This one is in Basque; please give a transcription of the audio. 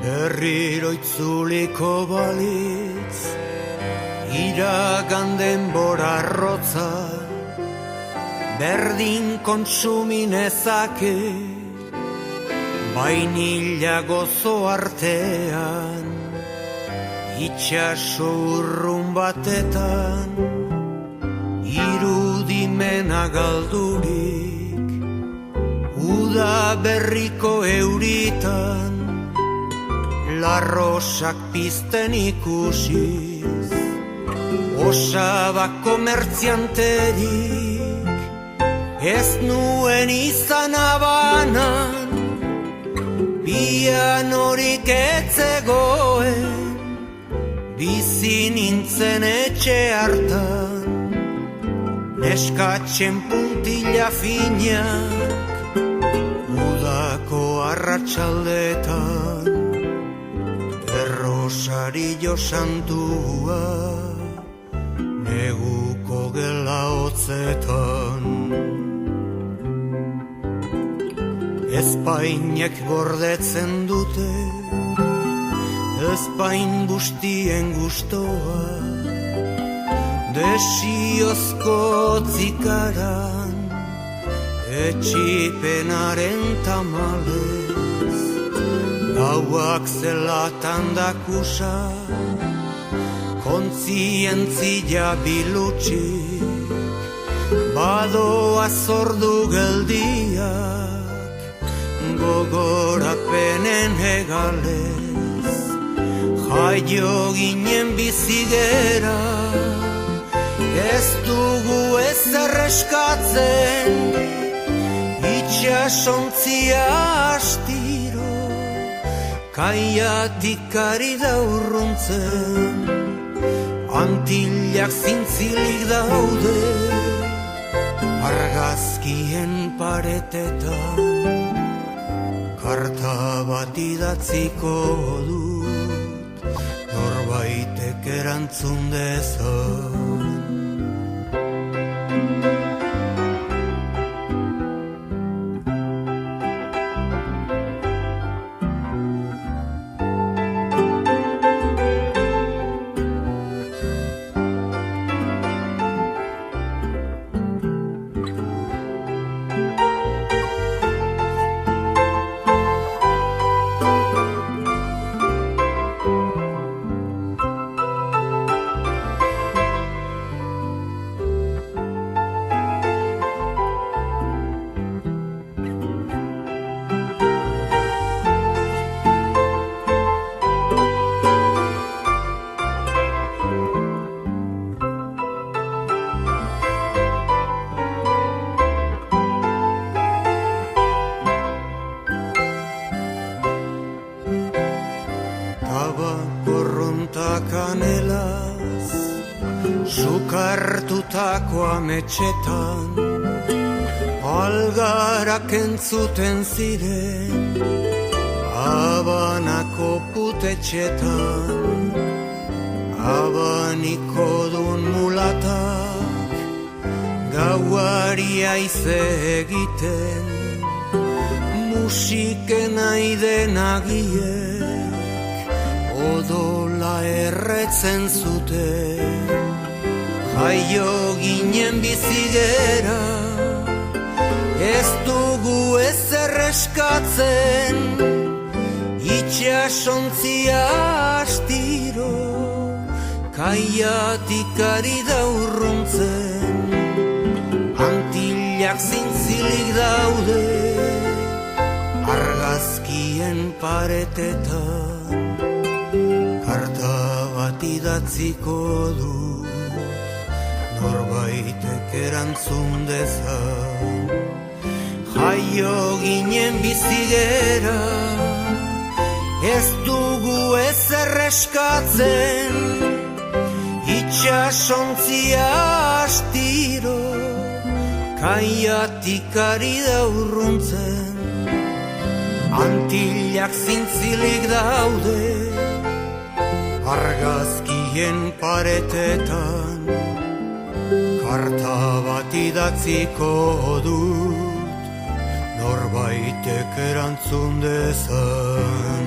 Berriro itzuliko balitz, iragan denbora arrotza, berdin kontsuminezake, bainila gozo artean, itxaso urrun batetan, irudimena galdurik, uda berriko euritan, larrosak pizten ikusiz, osaba komertzianterik, ez nuen izan abanan, pianorik etzegoen, bizi nintzen etxe hartan, neskatzen puntila finak, udako arratsaldetan, errosario santua, neguko gela hotzetan. Ezpainek gordetzen dute, ezpain bustien gustoa, desiozko zikaran, etxipenaren tamalez, gauak zelatan dakusa, kontzientzia bilutxik, badoa zordu geldiak, gogorapenen hegalez, jaio ginen bizigera, ez dugu ezer eskatzen, itxasontzia astiro, kaiatik ari da urruntzen, antillak zintzilik daude, argazkien paretetan, karta bat idatziko dut, norbaitek erantzun dezan. Kanelaz, sukartutako ametxetan, algarak entzuten ziren, Habanako putetxetan, abaniko dun mulatak, gauari aize egiten, musiken aiden agiek, odola erretzen zuten, jaio ginen bizigera, ez dugu ezer eskatzen, itxasontzia astiro, kaiatik ari da urruntzen, antillak zintzilik daude, argazkien paretetan, karta bat idatziko du, norbaitek erantzun dezan, jaio ginen bizigera, ez dugu ezer eskatzen, itxasontzia astiro, kaiatik ari da urruntzen, antillak zintzilik daude, argazkien paretetan, karta bat idatziko dut, norbaitek erantzun dezan.